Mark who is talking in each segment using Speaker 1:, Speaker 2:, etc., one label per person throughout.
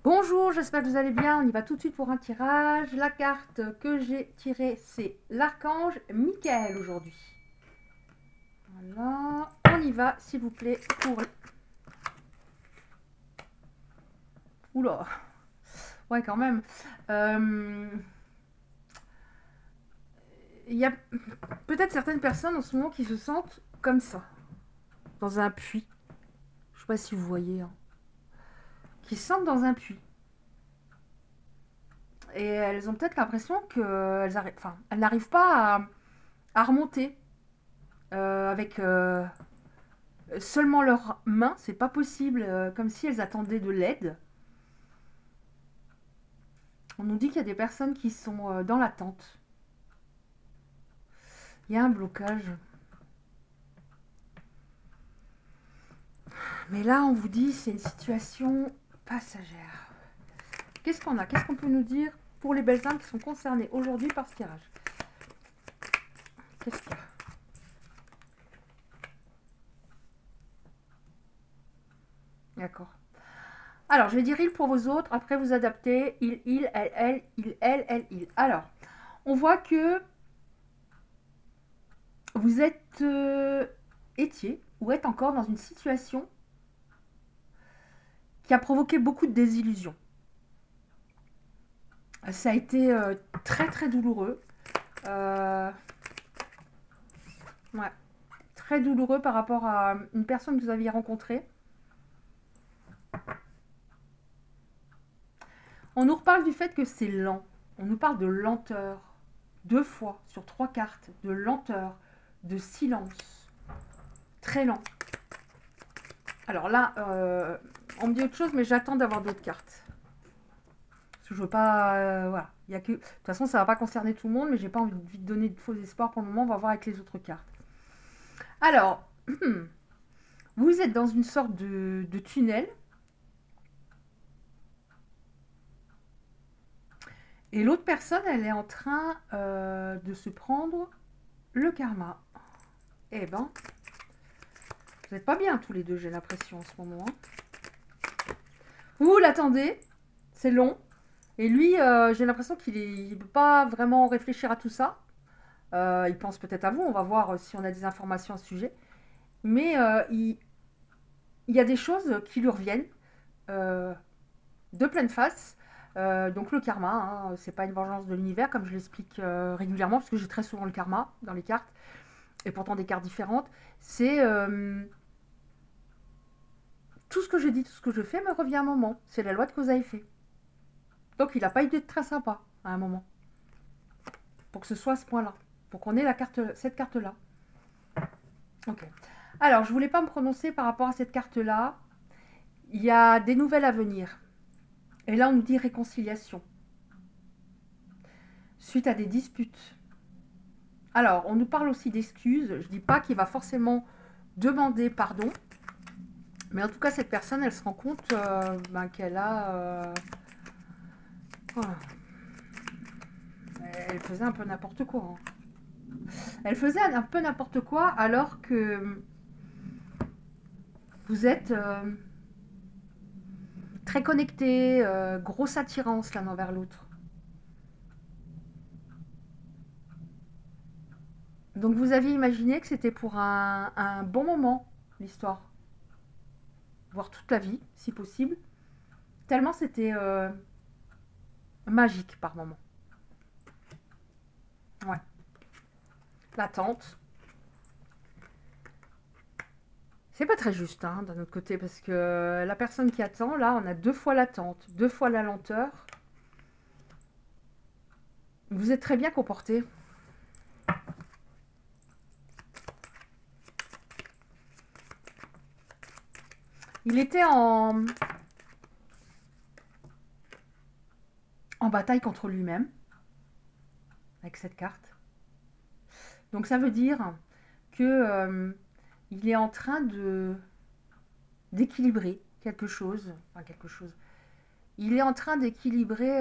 Speaker 1: Bonjour, j'espère que vous allez bien. On y va tout de suite pour un tirage. La carte que j'ai tirée, c'est l'archange Michael aujourd'hui. Voilà, on y va, s'il vous plaît, pour... Oula, ouais, quand même. Il y a peut-être certaines personnes en ce moment qui se sentent comme ça, dans un puits. Je sais pas si vous voyez, hein. Qui se sentent dans un puits. Et elles ont peut-être l'impression qu'elles elles n'arrivent pas à remonter avec seulement leurs mains. C'est pas possible, comme si elles attendaient de l'aide. On nous dit qu'il y a des personnes qui sont dans l'attente. Il y a un blocage. Mais là, on vous dit c'est une situation passagère. Qu'est-ce qu'on a? Qu'est-ce qu'on peut nous dire pour les belles âmes qui sont concernées aujourd'hui par ce tirage? Qu'est-ce qu'il y a? D'accord. Alors, je vais dire il pour vos autres. Après, vous adaptez. Il, elle. Alors, on voit que vous êtes étiez ou êtes encore dans une situation qui a provoqué beaucoup de désillusions. Ça a été très très douloureux. Ouais, très douloureux par rapport à une personne que vous aviez rencontrée. On nous reparle du fait que c'est lent. On nous parle de lenteur. 2 fois sur 3 cartes. De lenteur, de silence. Très lent. Alors là, on me dit autre chose, mais j'attends d'avoir d'autres cartes. Parce que je veux pas... voilà. Il y a que... De toute façon, ça ne va pas concerner tout le monde, mais j'ai pas envie de donner de faux espoirs pour le moment. On va voir avec les autres cartes. Alors, vous êtes dans une sorte de tunnel. Et l'autre personne, elle est en train de se prendre le karma. Eh ben, vous n'êtes pas bien tous les deux, j'ai l'impression en ce moment. Vous l'attendez, c'est long. Et lui, j'ai l'impression qu'il ne peut pas vraiment réfléchir à tout ça. Il pense peut-être à vous, on va voir si on a des informations à ce sujet. Mais il y a des choses qui lui reviennent de pleine face. Donc le karma, hein, c'est pas une vengeance de l'univers, comme je l'explique régulièrement, parce que j'ai très souvent le karma dans les cartes, et pourtant des cartes différentes. C'est tout ce que je dis, tout ce que je fais me revient à un moment. C'est la loi de cause à effet. Donc il n'a pas été très sympa à un moment. Pour que ce soit à ce point-là. Pour qu'on ait cette carte-là. Ok. Alors, je ne voulais pas me prononcer par rapport à cette carte-là. Il y a des nouvelles à venir. Et là, on nous dit réconciliation. Suite à des disputes. Alors, on nous parle aussi d'excuses. Je ne dis pas qu'il va forcément demander pardon. Mais en tout cas, cette personne, elle se rend compte qu'elle a... Voilà. Elle faisait un peu n'importe quoi. Hein. Elle faisait un peu n'importe quoi alors que vous êtes très connectés, grosse attirance l'un envers l'autre. Donc vous aviez imaginé que c'était pour un bon moment, l'histoire. Voire toute la vie, si possible. Tellement c'était magique par moment. Ouais. L'attente. C'est pas très juste, hein, d'un autre côté, parce que la personne qui attend, là, on a 2 fois l'attente, 2 fois la lenteur. Vous êtes très bien comporté. Il était en bataille contre lui-même, avec cette carte. Donc ça veut dire que il est en train d'équilibrer quelque chose. Enfin, quelque chose. Il est en train d'équilibrer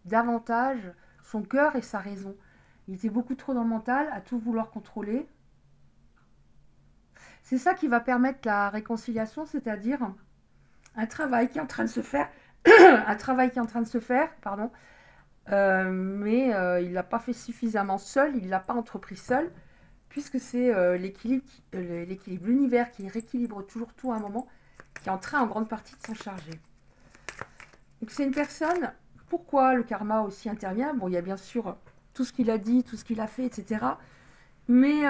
Speaker 1: davantage son cœur et sa raison. Il était beaucoup trop dans le mental, à tout vouloir contrôler. C'est ça qui va permettre la réconciliation, c'est-à-dire un travail qui est en train de se faire, un travail qui est en train de se faire, pardon, mais il ne l'a pas fait suffisamment seul, il ne l'a pas entrepris seul, puisque c'est l'équilibre, l'univers qui rééquilibre toujours tout à un moment, qui est en train en grande partie de s'en charger. Donc c'est une personne, pourquoi le karma aussi intervient? Bon, il y a bien sûr tout ce qu'il a dit, tout ce qu'il a fait, etc. Mais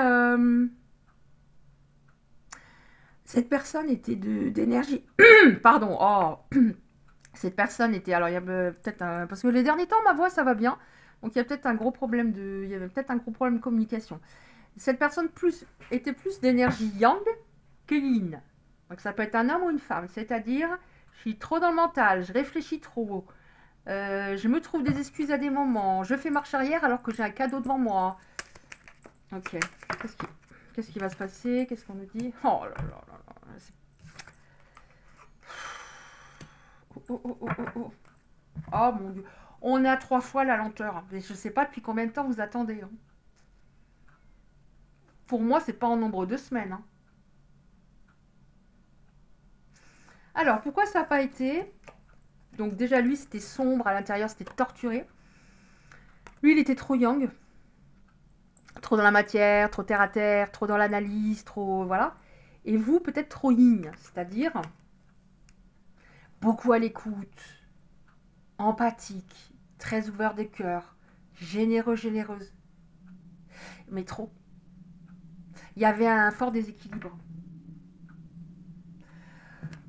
Speaker 1: cette personne était d'énergie. Pardon, oh. Cette personne était, alors il y a peut-être un, parce que les derniers temps ma voix ça va bien, donc il y a peut-être un gros problème il y avait peut-être un gros problème de communication. Cette personne était plus d'énergie yang que yin. Donc ça peut être un homme ou une femme, c'est-à-dire je suis trop dans le mental, je réfléchis trop, je me trouve des excuses à des moments, je fais marche arrière alors que j'ai un cadeau devant moi. Ok, qu'est-ce qui va se passer? Qu'est-ce qu'on nous dit? Oh là là là là. Oh, oh, oh, oh, oh. Oh mon Dieu. On est à 3 fois la lenteur. Mais je ne sais pas depuis combien de temps vous attendez. Hein. Pour moi, c'est pas en nombre de semaines. Hein. Alors, pourquoi ça n'a pas été? Donc déjà, lui, c'était sombre. À l'intérieur, c'était torturé. Lui, il était trop yang. Trop dans la matière, trop terre à terre, trop dans l'analyse, trop... Voilà. Et vous, peut-être trop yin. C'est-à-dire beaucoup à l'écoute, empathique, très ouvert de cœur, généreux, généreuse. Mais trop. Il y avait un fort déséquilibre.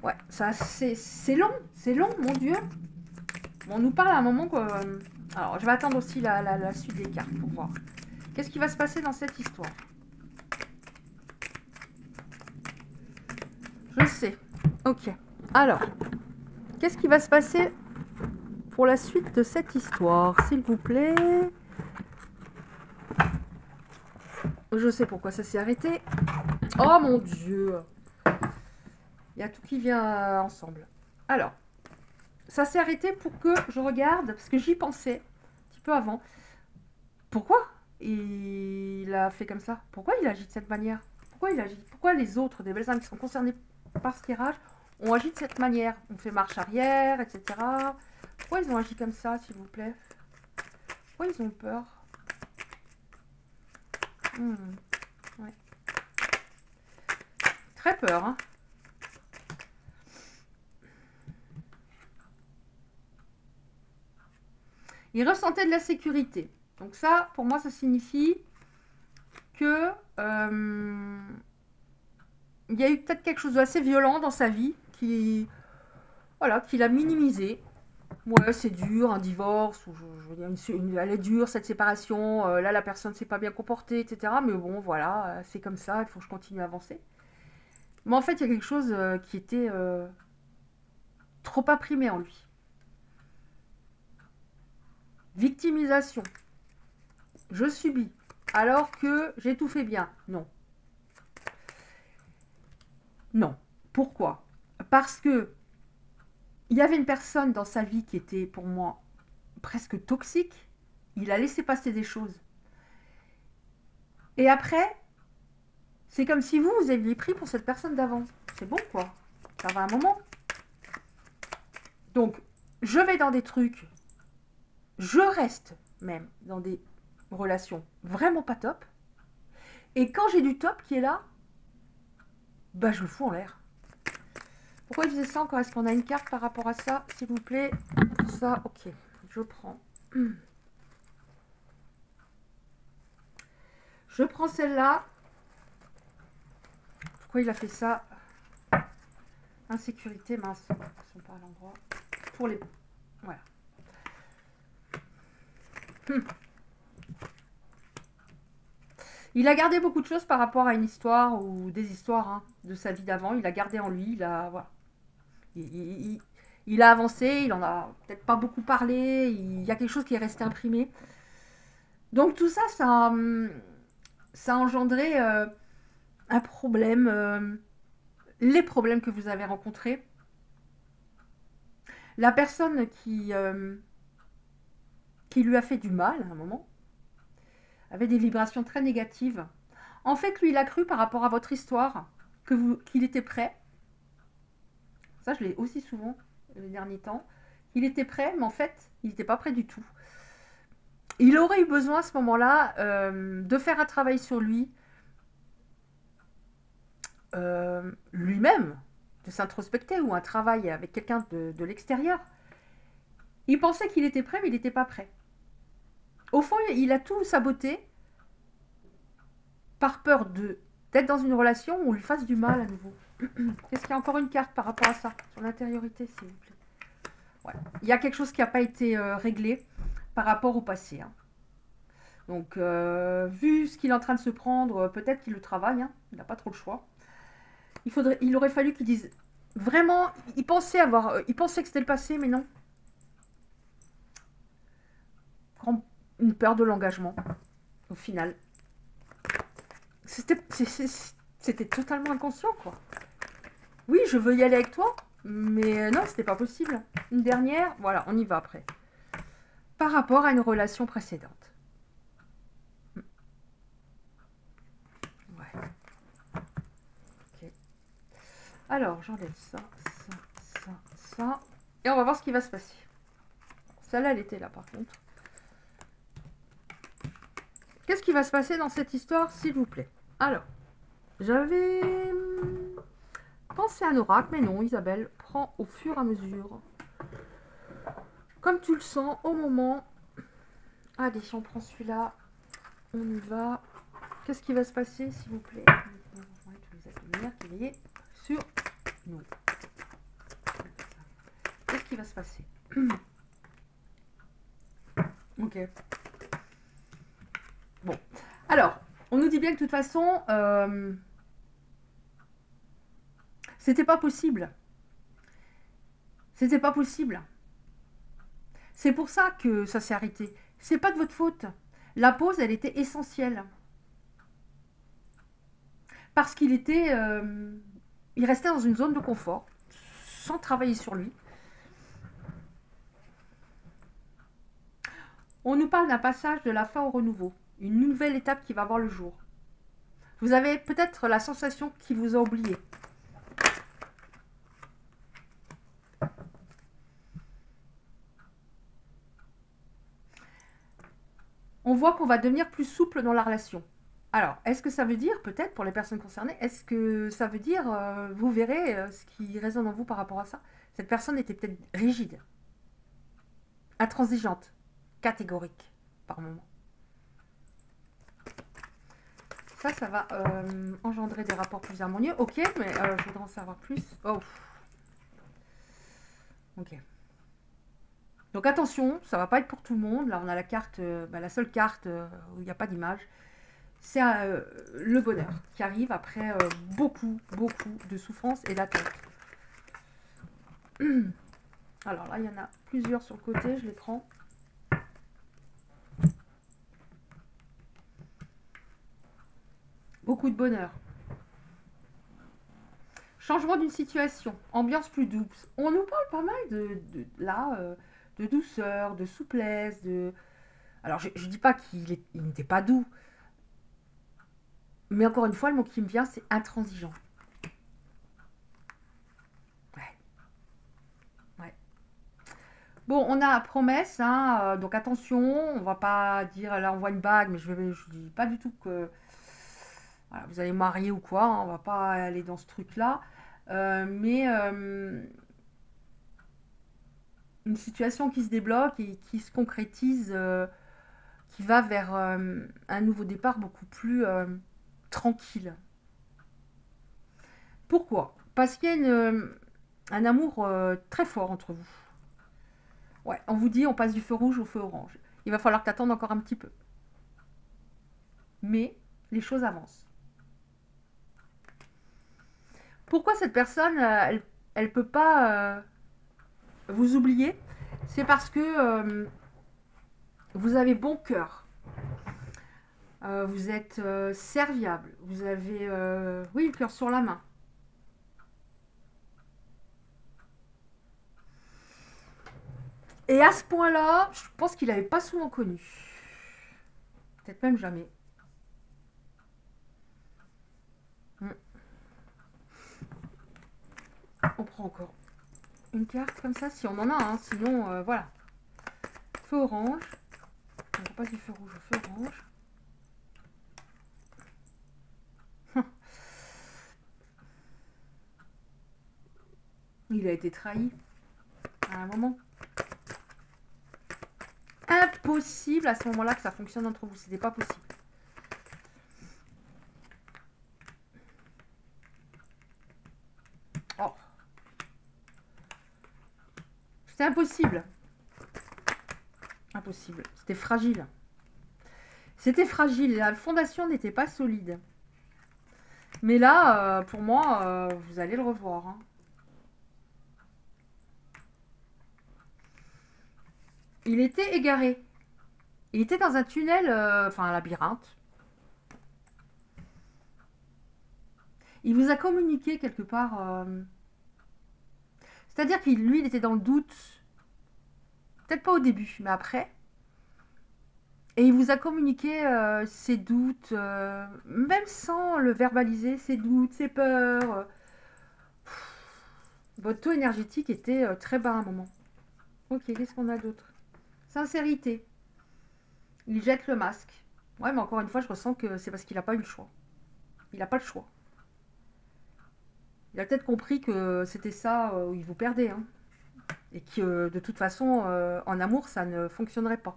Speaker 1: Ouais, ça c'est long, mon Dieu. Bon, on nous parle à un moment que... Alors, je vais attendre aussi la suite des cartes pour voir. Qu'est-ce qui va se passer dans cette histoire? Je sais. Ok. Alors, qu'est-ce qui va se passer pour la suite de cette histoire, s'il vous plaît? Je sais pourquoi ça s'est arrêté. Oh mon Dieu. Il y a tout qui vient ensemble. Alors, ça s'est arrêté pour que je regarde, parce que j'y pensais un petit peu avant. Pourquoi il a fait comme ça? Pourquoi il agit de cette manière? Pourquoi il agit? Pourquoi les autres, des belles âmes qui sont concernées par ce tirage, ont agi de cette manière? On fait marche arrière, etc. Pourquoi ils ont agi comme ça, s'il vous plaît? Pourquoi ils ont peur? Ouais. Très peur, hein. Il ressentait de la sécurité. Donc ça, pour moi, ça signifie que il y a eu peut-être quelque chose d'assez violent dans sa vie qui, voilà, qu'il a minimisé. Ouais, c'est dur, un divorce, ou je veux dire, elle est dure, cette séparation, là, la personne ne s'est pas bien comportée, etc. Mais bon, voilà, c'est comme ça, il faut que je continue à avancer. Mais en fait, il y a quelque chose qui était trop imprimé en lui. Victimisation. Je subis, alors que j'ai tout fait bien. Non. Non. Pourquoi? Parce que il y avait une personne dans sa vie qui était pour moi presque toxique. Il a laissé passer des choses. Et après, c'est comme si vous aviez pris pour cette personne d'avant. C'est bon, quoi. Ça va un moment. Donc, je vais dans des trucs, je reste même dans des relations vraiment pas top. Et quand j'ai du top qui est là, bah je le fous en l'air. Pourquoi il faisait ça encore? Est-ce qu'on a une carte par rapport à ça, s'il vous plaît? Ça, ok, je prends. Je prends celle-là. Pourquoi il a fait ça? Insécurité, mince. Ils sont pas à l'endroit. Pour les... Voilà. Il a gardé beaucoup de choses par rapport à une histoire ou des histoires hein, de sa vie d'avant. Il a gardé en lui. Il a, voilà. Il a avancé. Il en a peut-être pas beaucoup parlé. Il y a quelque chose qui est resté imprimé. Donc tout ça, ça a engendré un problème. Les problèmes que vous avez rencontrés. La personne qui lui a fait du mal à un moment avait des vibrations très négatives. En fait, lui, il a cru par rapport à votre histoire qu'il était prêt. Ça, je l'ai aussi souvent les derniers temps. Il était prêt, mais en fait, il n'était pas prêt du tout. Il aurait eu besoin à ce moment-là de faire un travail sur lui, lui-même, de s'introspecter, ou un travail avec quelqu'un de l'extérieur. Il pensait qu'il était prêt, mais il n'était pas prêt. Au fond, il a tout saboté par peur d'être dans une relation où on lui fasse du mal à nouveau. Qu'est-ce qu'il y a encore une carte par rapport à ça, sur l'intériorité, s'il vous plaît. Ouais. Il y a quelque chose qui n'a pas été réglé par rapport au passé. Hein. Donc, vu ce qu'il est en train de se prendre, peut-être qu'il le travaille. Hein. Il n'a pas trop le choix. Il aurait fallu qu'il dise... Vraiment, il pensait que c'était le passé, mais non. Une peur de l'engagement, au final. C'était totalement inconscient, quoi. Oui, je veux y aller avec toi, mais non, c'était pas possible. Une dernière, voilà, on y va après. Par rapport à une relation précédente. Ouais. Ok. Alors, j'enlève ça, ça. Et on va voir ce qui va se passer. Celle-là, elle était là, par contre. Qu'est-ce qui va se passer dans cette histoire, s'il vous plaît? Alors, j'avais pensé à un oracle, mais non, Isabelle, prends au fur et à mesure. Comme tu le sens, au moment... Allez, on prend celui-là. On y va. Qu'est-ce qui va se passer, s'il vous plaît? Tous les êtres de lumière qui veillent sur nous. Qu'est-ce qui va se passer? Ok. Bon. Alors, on nous dit bien que de toute façon, c'était pas possible. C'était pas possible. C'est pour ça que ça s'est arrêté. C'est pas de votre faute. La pause, elle était essentielle. Parce qu'il était... il restait dans une zone de confort, sans travailler sur lui. On nous parle d'un passage de la fin au renouveau. Une nouvelle étape qui va voir le jour. Vous avez peut-être la sensation qu'il vous a oublié. On voit qu'on va devenir plus souple dans la relation. Alors, est-ce que ça veut dire, peut-être pour les personnes concernées, est-ce que ça veut dire, vous verrez ce qui résonne en vous par rapport à ça? Cette personne était peut-être rigide, intransigeante, catégorique, par moment. Ça va engendrer des rapports plus harmonieux. Ok, mais je voudrais en savoir plus. Oh. Ok. Donc attention, ça va pas être pour tout le monde. Là, on a la carte, la seule carte où il n'y a pas d'image. C'est le bonheur qui arrive après beaucoup de souffrance et d'attente. Alors là, il y en a plusieurs sur le côté, je les prends. Beaucoup de bonheur. Changement d'une situation, ambiance plus douce. On nous parle pas mal de douceur, de souplesse, de... Alors, je ne dis pas qu'il n'était pas doux. Mais encore une fois, le mot qui me vient, c'est intransigeant. Ouais. Bon, on a promesse, hein, donc attention, on va pas dire, là on voit une bague, mais je dis pas du tout que voilà, vous allez marier ou quoi, hein, on va pas aller dans ce truc-là. Mais une situation qui se débloque et qui se concrétise, qui va vers un nouveau départ beaucoup plus tranquille. Pourquoi? Parce qu'il y a un amour très fort entre vous. Ouais, on vous dit on passe du feu rouge au feu orange. Il va falloir t'attendre encore un petit peu. Mais les choses avancent. Pourquoi cette personne, elle peut pas vous oublier? C'est parce que vous avez bon cœur. Vous êtes serviable. Vous avez, oui, le cœur sur la main. Et à ce point-là, je pense qu'il n'avait pas souvent connu. Peut-être même jamais. On prend encore une carte comme ça, si on en a, hein, sinon, voilà. Feu orange. On passe du feu rouge au feu orange. Il a été trahi à un moment. Impossible à ce moment-là que ça fonctionne entre vous. C'était pas possible. Oh. C'était impossible. Impossible. C'était fragile. C'était fragile. La fondation n'était pas solide. Mais là, pour moi, vous allez le revoir. Hein. Il était égaré. Il était dans un tunnel, enfin un labyrinthe. Il vous a communiqué quelque part. C'est-à-dire qu'il, lui, il était dans le doute. Peut-être pas au début, mais après. Et il vous a communiqué ses doutes, même sans le verbaliser, ses doutes, ses peurs. Votre taux énergétique était très bas à un moment. Ok, qu'est-ce qu'on a d'autre? Sincérité. Il jette le masque. Ouais, mais encore une fois, je ressens que c'est parce qu'il n'a pas eu le choix. Il n'a pas le choix. Il a peut-être compris que c'était ça où il vous perdait. Hein. Et que de toute façon, en amour, ça ne fonctionnerait pas.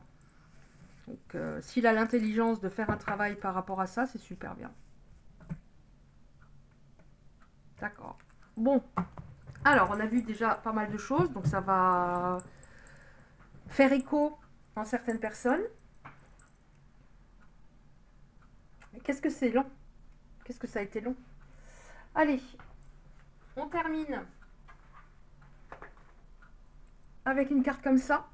Speaker 1: Donc, s'il a l'intelligence de faire un travail par rapport à ça, c'est super bien. D'accord. Bon. Alors, on a vu déjà pas mal de choses. Donc, ça va faire écho en certaines personnes. Mais qu'est-ce que c'est long? Qu'est-ce que ça a été long? Allez, on termine avec une carte comme ça.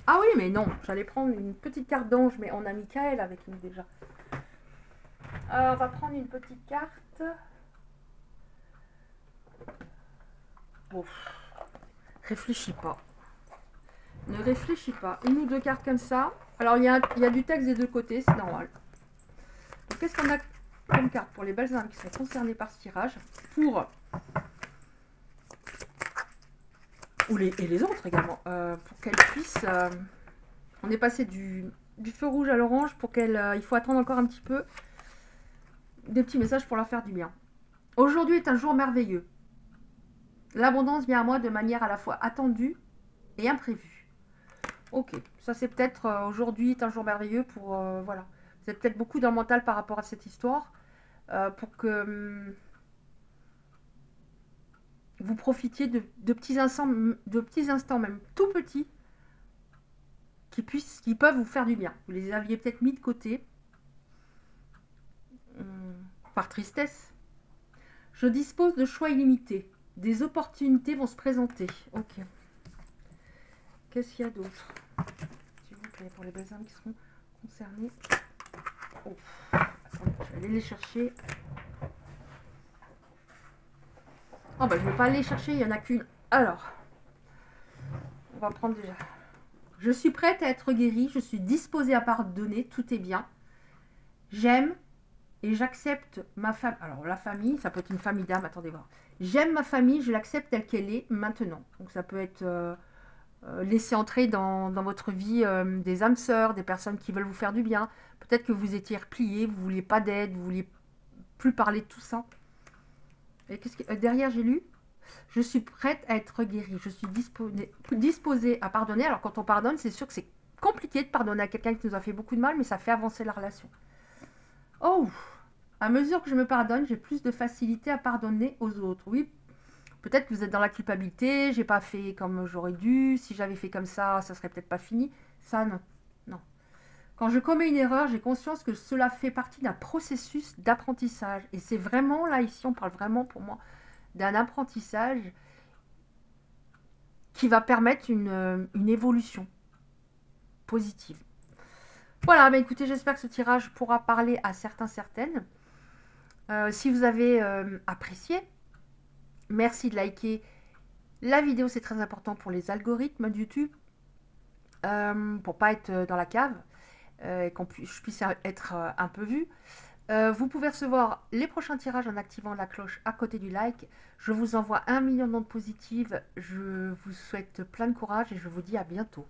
Speaker 1: Ah oui, mais non, j'allais prendre une petite carte d'ange, mais on a Michael avec nous déjà. On va prendre une petite carte. Bon, réfléchis pas. Ne réfléchis pas. Une ou deux cartes comme ça. Alors, il y a du texte des deux côtés, c'est normal. Qu'est-ce qu'on a comme carte pour les belles âmes qui sont concernées par ce tirage? Et les autres également. Pour qu'elles puissent... on est passé du feu rouge à l'orange pour qu'elles... il faut attendre encore un petit peu. Des petits messages pour leur faire du bien. Aujourd'hui est un jour merveilleux. L'abondance vient à moi de manière à la fois attendue et imprévue. Ok, ça c'est peut-être aujourd'hui est un jour merveilleux pour... voilà. Vous êtes peut-être beaucoup dans le mental par rapport à cette histoire. Pour que vous profitiez de petits instants même tout petits qui peuvent vous faire du bien. Vous les aviez peut-être mis de côté par tristesse. Je dispose de choix illimités. Des opportunités vont se présenter. Ok. Qu'est-ce qu'il y a d'autre? S'il vous plaît, pour les belles âmes qui seront concernées. Oh. Attendez, je vais aller les chercher. Oh bah je ne vais pas aller chercher, il n'y en a qu'une. Alors, on va prendre déjà. Je suis prête à être guérie, je suis disposée à pardonner, tout est bien. J'aime et j'accepte ma famille. Alors la famille, ça peut être une famille d'âme, attendez voir. J'aime ma famille, je l'accepte telle qu'elle est maintenant. Donc ça peut être laisser entrer dans votre vie des âmes sœurs, des personnes qui veulent vous faire du bien. Peut-être que vous étiez replié, vous ne vouliez pas d'aide, vous ne vouliez plus parler de tout ça. Et qu'est-ce que derrière j'ai lu? Je suis prête à être guérie. Je suis disposée à pardonner. Alors quand on pardonne, c'est sûr que c'est compliqué de pardonner à quelqu'un qui nous a fait beaucoup de mal, mais ça fait avancer la relation. Oh, à mesure que je me pardonne, j'ai plus de facilité à pardonner aux autres. Oui, peut-être que vous êtes dans la culpabilité. J'ai pas fait comme j'aurais dû. Si j'avais fait comme ça serait peut-être pas fini. Ça, non. Non. Quand je commets une erreur, j'ai conscience que cela fait partie d'un processus d'apprentissage. Et c'est vraiment, là, ici, on parle vraiment, pour moi, d'un apprentissage qui va permettre une évolution positive. Voilà, bah écoutez, j'espère que ce tirage pourra parler à certaines. Si vous avez apprécié, merci de liker la vidéo, c'est très important pour les algorithmes de YouTube, pour pas être dans la cave. Et je puisse être un peu vue. Vous pouvez recevoir les prochains tirages en activant la cloche à côté du like. Je vous envoie 1 million d'ondes positives. Je vous souhaite plein de courage et je vous dis à bientôt.